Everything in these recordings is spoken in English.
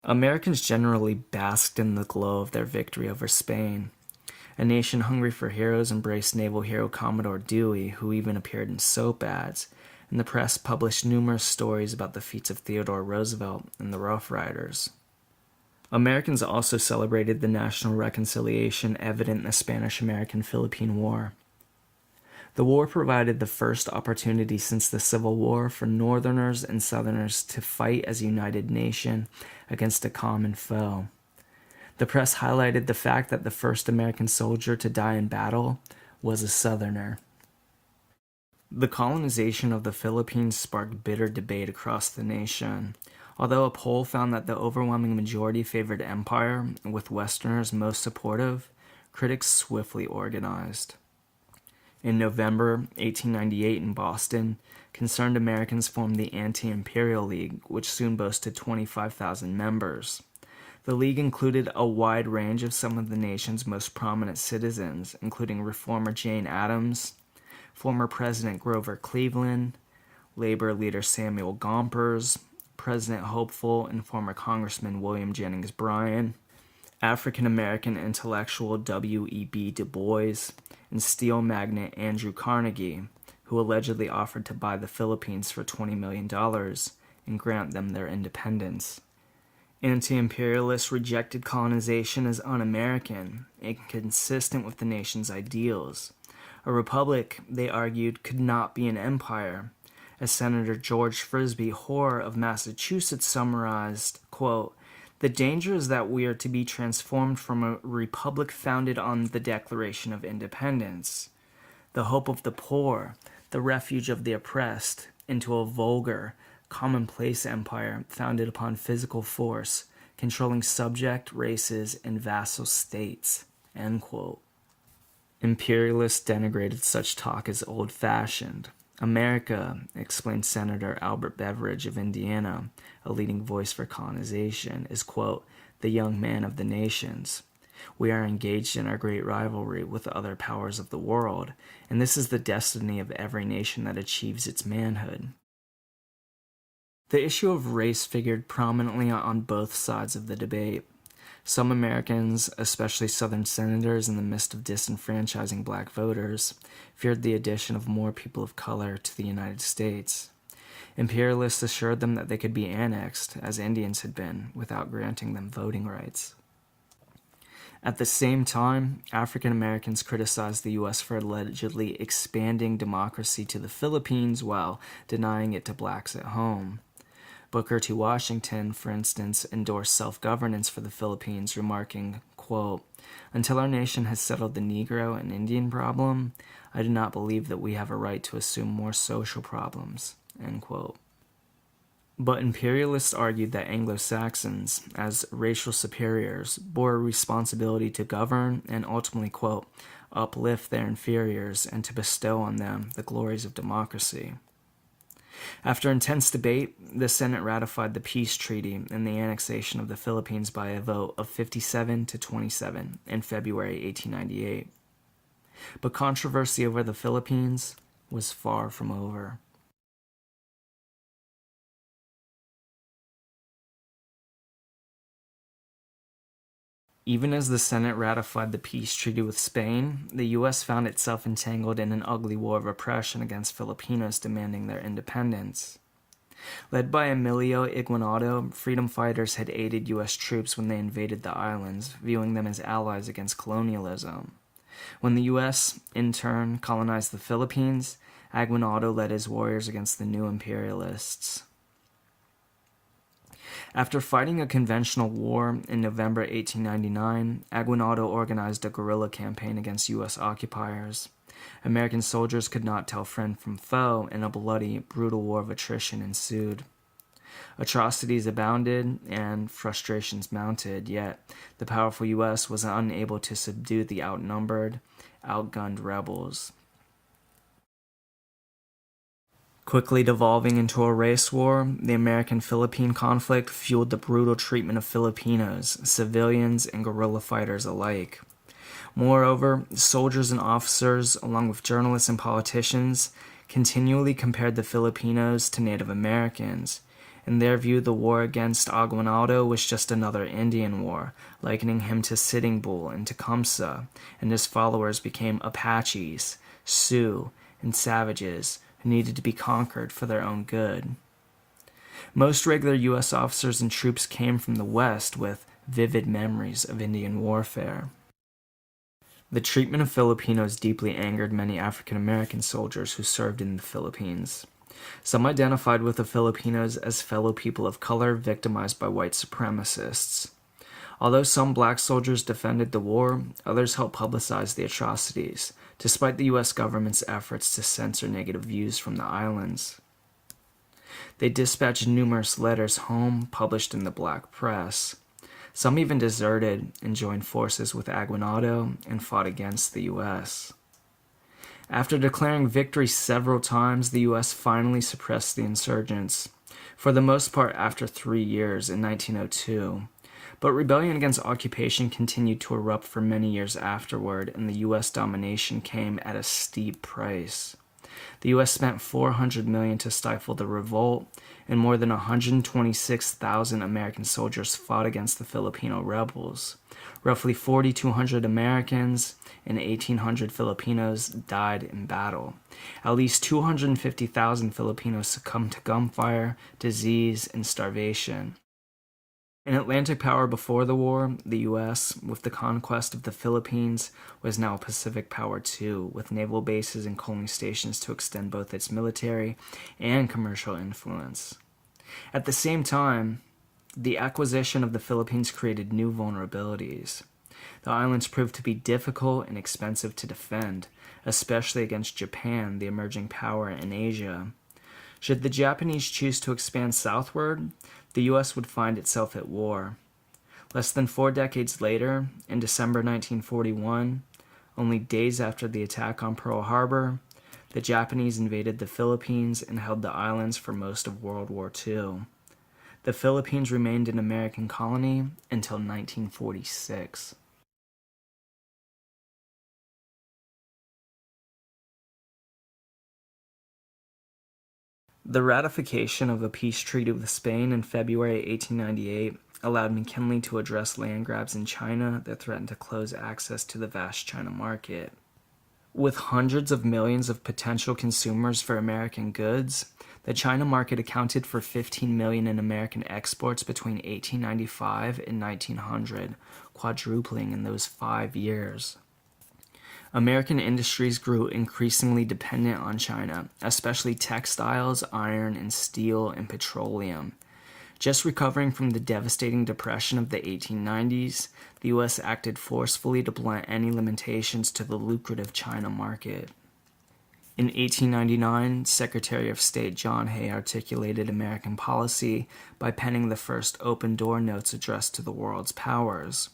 Americans generally basked in the glow of their victory over Spain. A nation hungry for heroes embraced naval hero Commodore Dewey, who even appeared in soap ads, and the press published numerous stories about the feats of Theodore Roosevelt and the Rough Riders. Americans also celebrated the national reconciliation evident in the Spanish-American-Philippine War. The war provided the first opportunity since the Civil War for Northerners and Southerners to fight as a united nation against a common foe. The press highlighted the fact that the first American soldier to die in battle was a Southerner. The colonization of the Philippines sparked bitter debate across the nation. Although a poll found that the overwhelming majority favored empire, with Westerners most supportive, critics swiftly organized. In November 1898 in Boston, concerned Americans formed the Anti-Imperial League, which soon boasted 25,000 members. The League included a wide range of some of the nation's most prominent citizens, including reformer Jane Addams, former President Grover Cleveland, labor leader Samuel Gompers, President Hopeful and former Congressman William Jennings Bryan, African-American intellectual W.E.B. Du Bois, and steel magnate Andrew Carnegie, who allegedly offered to buy the Philippines for $20 million and grant them their independence. Anti-imperialists rejected colonization as un-American, inconsistent with the nation's ideals. A republic, they argued, could not be an empire. As Senator George Frisbee Hoar of Massachusetts summarized, quote, "The danger is that we are to be transformed from a republic founded on the Declaration of Independence, the hope of the poor, the refuge of the oppressed, into a vulgar, commonplace empire founded upon physical force, controlling subject races and vassal states." End quote. Imperialists denigrated such talk as old-fashioned. America, explained Senator Albert Beveridge of Indiana, a leading voice for colonization, is, quote, "the young man of the nations. We are engaged in our great rivalry with other powers of the world, and this is the destiny of every nation that achieves its manhood." The issue of race figured prominently on both sides of the debate. Some Americans, especially Southern senators in the midst of disenfranchising black voters, feared the addition of more people of color to the United States. Imperialists assured them that they could be annexed, as Indians had been, without granting them voting rights. At the same time, African Americans criticized the U.S. for allegedly expanding democracy to the Philippines while denying it to blacks at home. Booker T. Washington, for instance, endorsed self-governance for the Philippines, remarking, quote, "Until our nation has settled the Negro and Indian problem, I do not believe that we have a right to assume more social problems." End quote. But imperialists argued that Anglo-Saxons, as racial superiors, bore a responsibility to govern and ultimately, quote, "uplift their inferiors and to bestow on them the glories of democracy." After intense debate, the Senate ratified the peace treaty and the annexation of the Philippines by a vote of 57 to 27 in February 1898. But controversy over the Philippines was far from over. Even as the Senate ratified the peace treaty with Spain, the U.S. found itself entangled in an ugly war of oppression against Filipinos demanding their independence. Led by Emilio Iguanado, freedom fighters had aided U.S. troops when they invaded the islands, viewing them as allies against colonialism. When the U.S., in turn, colonized the Philippines, Aguinaldo led his warriors against the new imperialists. After fighting a conventional war in November 1899, Aguinaldo organized a guerrilla campaign against U.S. occupiers. American soldiers could not tell friend from foe, and a bloody, brutal war of attrition ensued. Atrocities abounded and frustrations mounted, yet the powerful U.S. was unable to subdue the outnumbered, outgunned rebels. Quickly devolving into a race war, the American-Philippine conflict fueled the brutal treatment of Filipinos, civilians, and guerrilla fighters alike. Moreover, soldiers and officers, along with journalists and politicians, continually compared the Filipinos to Native Americans, In their view, the war against Aguinaldo was just another Indian war, likening him to Sitting Bull and Tecumseh, and his followers became Apaches, Sioux, and savages who needed to be conquered for their own good. Most regular U.S. officers and troops came from the West with vivid memories of Indian warfare. The treatment of Filipinos deeply angered many African American soldiers who served in the Philippines. Some identified with the Filipinos as fellow people of color victimized by white supremacists. Although some black soldiers defended the war, others helped publicize the atrocities, despite the U.S. government's efforts to censor negative views from the islands. They dispatched numerous letters home, published in the black press. Some even deserted and joined forces with Aguinaldo and fought against the U.S. After declaring victory several times, the U.S. finally suppressed the insurgents, for the most part after 3 years in 1902. But rebellion against occupation continued to erupt for many years afterward, and the U.S. domination came at a steep price. The U.S. spent $400 million to stifle the revolt, and more than 126,000 American soldiers fought against the Filipino rebels. Roughly 4,200 Americans and 1,800 Filipinos died in battle. At least 250,000 Filipinos succumbed to gunfire, disease, and starvation. An Atlantic power before the war, the U.S., with the conquest of the Philippines, was now a Pacific power too, with naval bases and coaling stations to extend both its military and commercial influence. At the same time, the acquisition of the Philippines created new vulnerabilities. The islands proved to be difficult and expensive to defend, especially against Japan, the emerging power in Asia. Should the Japanese choose to expand southward, the U.S. would find itself at war. Less than 4 decades later, in December 1941, only days after the attack on Pearl Harbor, the Japanese invaded the Philippines and held the islands for most of World War II. The Philippines remained an American colony until 1946. The ratification of a peace treaty with Spain in February 1898 allowed McKinley to address land grabs in China that threatened to close access to the vast China market. With hundreds of millions of potential consumers for American goods, the China market accounted for 15 million in American exports between 1895 and 1900, quadrupling in those 5 years. American industries grew increasingly dependent on China, especially textiles, iron and steel, and petroleum. Just recovering from the devastating depression of the 1890s, the U.S. acted forcefully to blunt any limitations to the lucrative China market. In 1899, Secretary of State John Hay articulated American policy by penning the first open-door notes addressed to the world's powers.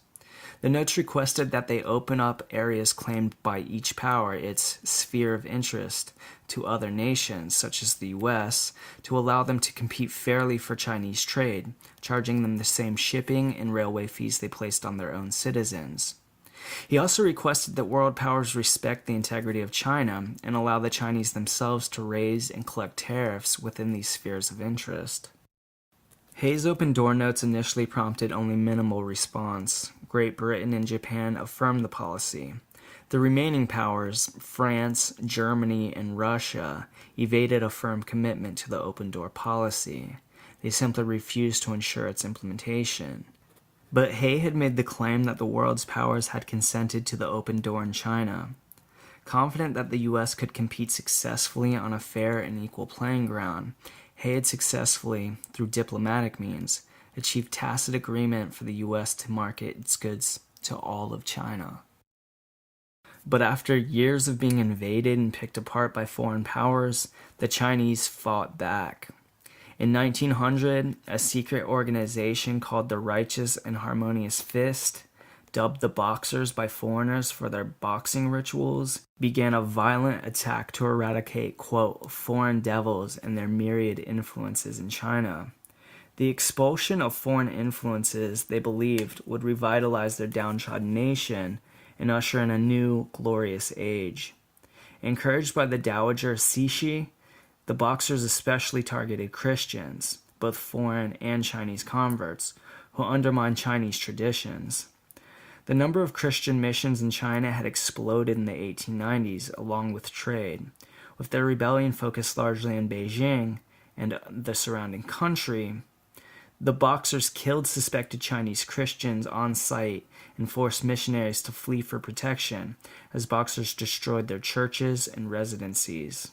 The notes requested that they open up areas claimed by each power, its sphere of interest, to other nations, such as the U.S., to allow them to compete fairly for Chinese trade, charging them the same shipping and railway fees they placed on their own citizens. He also requested that world powers respect the integrity of China and allow the Chinese themselves to raise and collect tariffs within these spheres of interest. Hay's open-door notes initially prompted only minimal response. Great Britain and Japan affirmed the policy. The remaining powers, France, Germany, and Russia, evaded a firm commitment to the open-door policy. They simply refused to ensure its implementation. But Hay had made the claim that the world's powers had consented to the open door in China. Confident that the U.S. could compete successfully on a fair and equal playing ground, Hay had successfully, through diplomatic means, achieved tacit agreement for the U.S. to market its goods to all of China. But after years of being invaded and picked apart by foreign powers, the Chinese fought back. In 1900, a secret organization called the Righteous and Harmonious Fist, dubbed the Boxers by foreigners for their boxing rituals, began a violent attack to eradicate, quote, foreign devils and their myriad influences in China. The expulsion of foreign influences, they believed, would revitalize their downtrodden nation and usher in a new, glorious age. Encouraged by the Dowager Cixi, the Boxers especially targeted Christians, both foreign and Chinese converts, who undermined Chinese traditions. The number of Christian missions in China had exploded in the 1890s, along with trade, with their rebellion focused largely in Beijing and the surrounding country. The Boxers killed suspected Chinese Christians on site and forced missionaries to flee for protection, as Boxers destroyed their churches and residencies.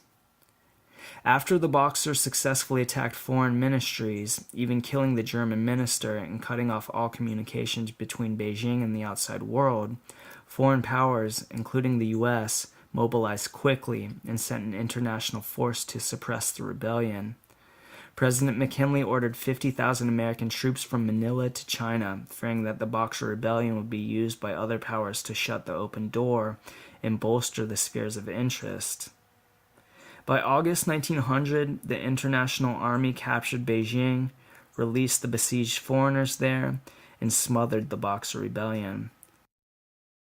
After the Boxers successfully attacked foreign ministries, even killing the German minister and cutting off all communications between Beijing and the outside world, foreign powers, including the U.S., mobilized quickly and sent an international force to suppress the rebellion. President McKinley ordered 50,000 American troops from Manila to China, fearing that the Boxer Rebellion would be used by other powers to shut the open door and bolster the spheres of interest. By August 1900, the International Army captured Beijing, released the besieged foreigners there, and smothered the Boxer Rebellion.